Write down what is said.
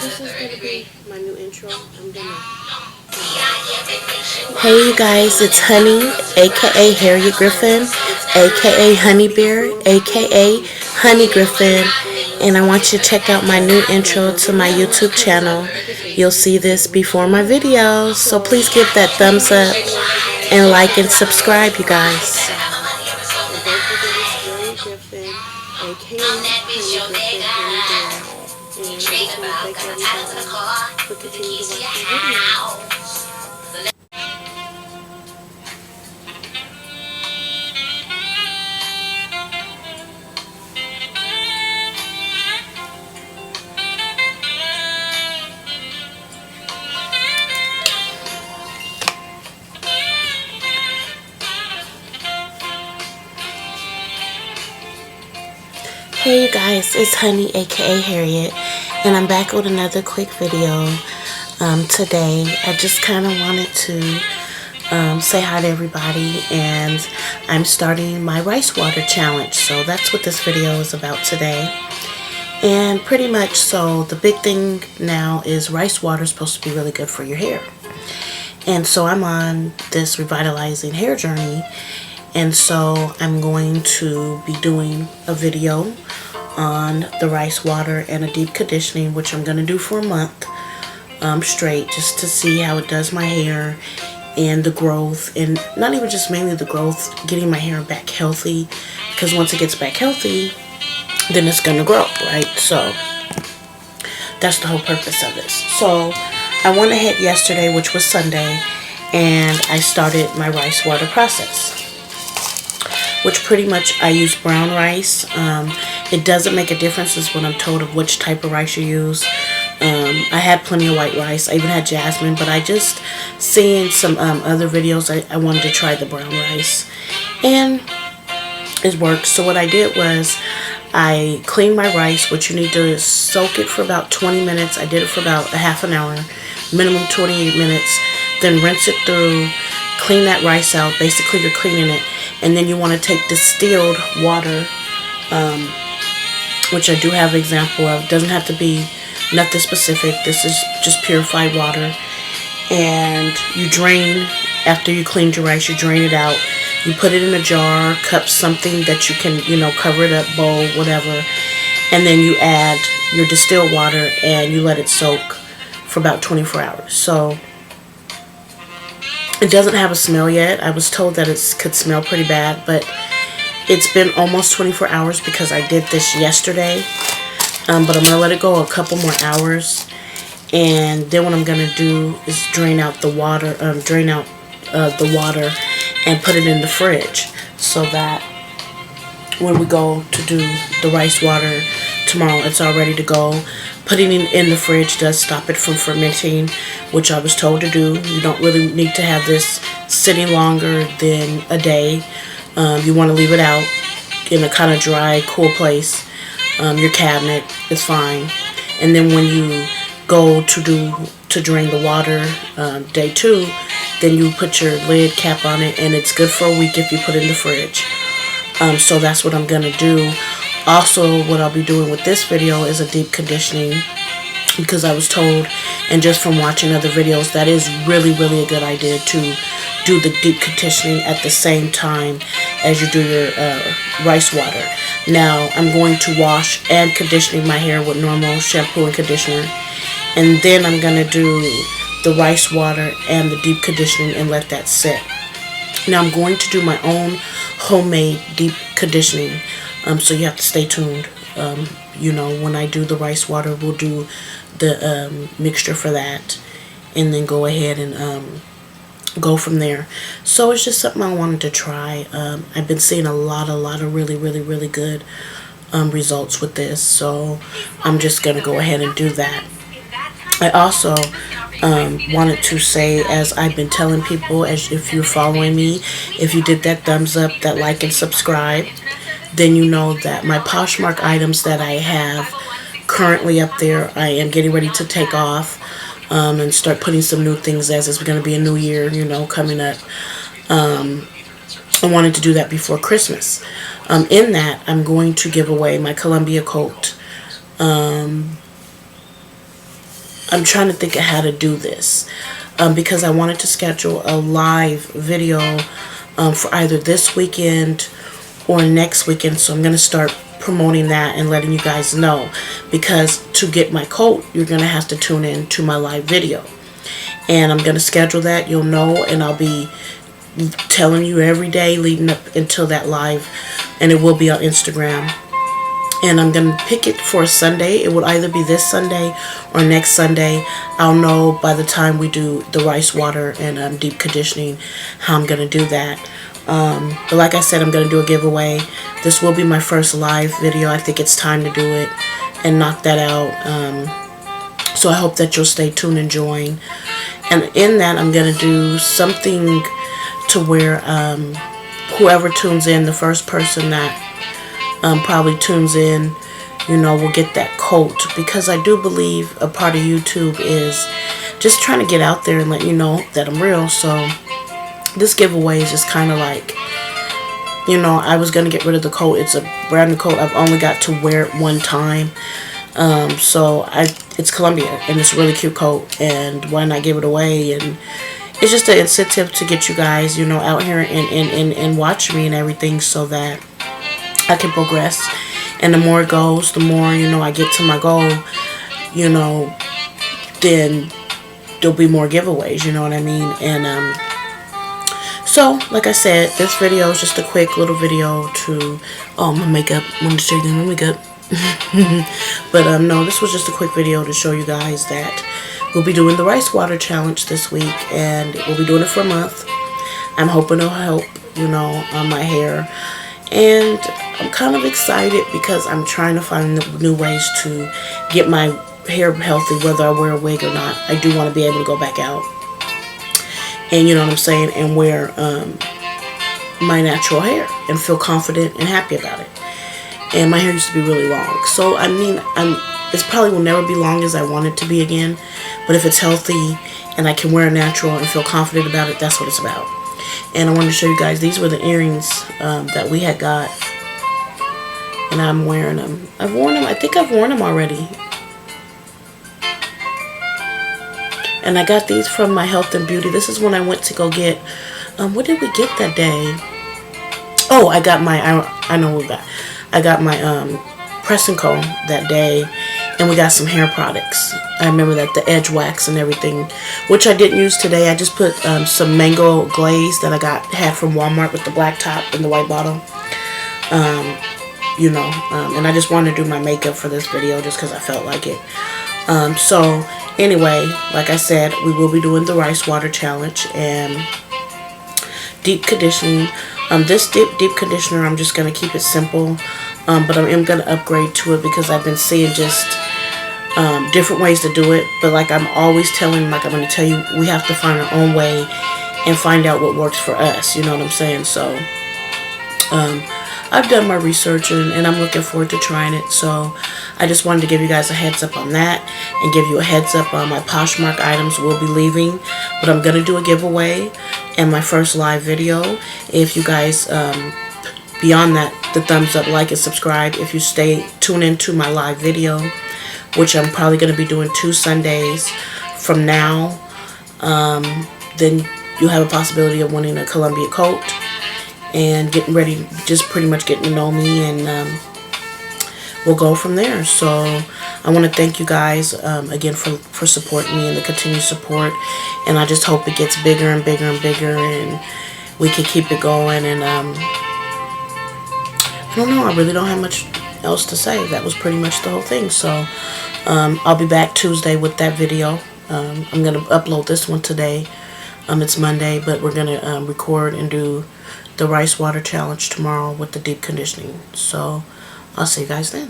this is going to be my new intro. Hey you guys, it's Honey, aka Harriet Griffin, aka Honey Bear, aka Honey Griffin, and I want you to check out my new intro to my YouTube channel. You'll see this before my videos, so please give that thumbs up and like and subscribe, you guys. Griffin, aka for continuing to watch my videos. Hey you guys, it's Honey aka Harriet, and I'm back with another quick video. Today I just kind of wanted to say hi to everybody, and I'm starting my rice water challenge, so that's what this video is about today. And pretty much so the big thing now is rice water is supposed to be really good for your hair, and so I'm on this revitalizing hair journey. And so I'm going to be doing a video on the rice water and a deep conditioning, which I'm going to do for a month straight, just to see how it does my hair and the growth, and not even just mainly the growth, getting my hair back healthy, because once it gets back healthy, then it's going to grow, right? So that's the whole purpose of this. So I went ahead yesterday, which was Sunday, and I started my rice water process, which pretty much I use brown rice. It doesn't make a difference is what I'm told of which type of rice you use. I had plenty of white rice. I even had jasmine, but I just seeing some other videos, I wanted to try the brown rice, and it worked. So what I did was I cleaned my rice, which you need to soak it for about 20 minutes. I did it for about a half an hour, minimum 28 minutes. Then rinse it through, clean that rice out. Basically you're cleaning it, and then you want to take distilled water, which I do have an example of. It doesn't have to be nothing specific. This is just purified water, and you drain after you cleaned your rice. You drain it out, you put it in a jar, cup, something that you can, you know, cover it up, bowl, whatever, and then you add your distilled water and you let it soak for about 24 hours. So it doesn't have a smell yet. I was told that it could smell pretty bad, but it's been almost 24 hours because I did this yesterday. But I'm going to let it go a couple more hours. And then what I'm going to do is drain out the water, and put it in the fridge, so that when we go to do the rice water tomorrow, it's all ready to go. Putting it in the fridge does stop it from fermenting, which I was told to do. You don't really need to have this sitting longer than a day. You want to leave it out in a kind of dry, cool place. Your cabinet is fine. And then when you go to drain the water day 2, then you put your lid cap on it, and it's good for a week if you put it in the fridge. So that's what I'm going to do. Also, what I'll be doing with this video is a deep conditioning, because I was told, and just from watching other videos, that is really, really a good idea to do the deep conditioning at the same time as you do your rice water. Now, I'm going to wash and conditioning my hair with normal shampoo and conditioner, and then I'm going to do the rice water and the deep conditioning and let that sit. Now, I'm going to do my own homemade deep conditioning. So you have to stay tuned. You know, when I do the rice water, we'll do the mixture for that, and then go ahead and go from there. So it's just something I wanted to try. I've been seeing a lot of really good results with this, so I'm just gonna go ahead and do that. I also wanted to say, as I've been telling people, as if you're following me, if you did that thumbs up, that like and subscribe, then you know that my Poshmark items that I have currently up there, I am getting ready to take off and start putting some new things, as it's going to be a new year, you know, coming up. I wanted to do that before Christmas. In that, I'm going to give away my Columbia coat. I'm trying to think of how to do this, because I wanted to schedule a live video for either this weekend or next weekend. So I'm going to start promoting that and letting you guys know, because to get my coat, you're going to have to tune in to my live video. And I'm going to schedule that. You'll know, and I'll be telling you every day leading up until that live, and it will be on Instagram. And I'm going to pick it for a Sunday. It will either be this Sunday or next Sunday. I'll know by the time we do the rice water and deep conditioning how I'm going to do that. But like I said, I'm going to do a giveaway. This will be my first live video. I think it's time to do it and knock that out. So I hope that you'll stay tuned and join. And in that, I'm going to do something to where whoever tunes in, the first person that probably tunes in, you know, will get that coat. Because I do believe a part of YouTube is just trying to get out there and let you know that I'm real. So this giveaway is just kind of like, you know, I was going to get rid of the coat. It's a brand new coat. I've only got to wear it one time. So it's Columbia, and it's a really cute coat, and why not give it away? And it's just an incentive to get you guys, you know, out here and watch me and everything, so that I can progress. And the more it goes, the more, you know, I get to my goal, you know, then there'll be more giveaways, you know what I mean? And so like I said, this video is just a quick little video to my makeup. I wanted to show you my makeup. But no, this was just a quick video to show you guys that we'll be doing the rice water challenge this week, and we'll be doing it for a month. I'm hoping it'll help, you know, on my hair. And I'm kind of excited because I'm trying to find new ways to get my hair healthy, whether I wear a wig or not. I do want to be able to go back out and, you know what I'm saying, and wear my natural hair and feel confident and happy about it. And my hair used to be really long. So, I mean, it probably will never be long as I want it to be again. But if it's healthy and I can wear a natural and feel confident about it, that's what it's about. And I wanted to show you guys, these were the earrings that we had got. And I'm wearing them. I've worn them. I think I've worn them already. And I got these from my health and beauty. This is when I went to go get, what did we get that day? Oh, I got my, I know what we got. I got my press and comb that day, and we got some hair products. I remember that, the edge wax and everything, which I didn't use today. I just put some mango glaze that I had from Walmart with the black top and the white bottom. You know, and I just wanted to do my makeup for this video just because I felt like it. So anyway, like I said, we will be doing the rice water challenge and deep conditioning. This deep conditioner, I'm just going to keep it simple, but I am going to upgrade to it because I've been seeing just different ways to do it. But like I'm always telling, like I'm going to tell you, we have to find our own way and find out what works for us, you know what I'm saying? So I've done my research, and I'm looking forward to trying it. So I just wanted to give you guys a heads up on that, and give you a heads up on my Poshmark items will be leaving. But I'm going to do a giveaway and my first live video. If you guys, beyond that, the thumbs up, like, and subscribe. If you tune into my live video, which I'm probably going to be doing 2 Sundays from now, then you have a possibility of winning a Columbia coat and getting ready, just pretty much getting to know me, and we'll go from there. So I want to thank you guys again for supporting me and the continued support, and I just hope it gets bigger and bigger and bigger, and we can keep it going. And I don't know, I really don't have much else to say. That was pretty much the whole thing. So I'll be back Tuesday with that video. I'm going to upload this one today. It's Monday, but we're going to record and do the rice water challenge tomorrow with the deep conditioning. So I'll see you guys then.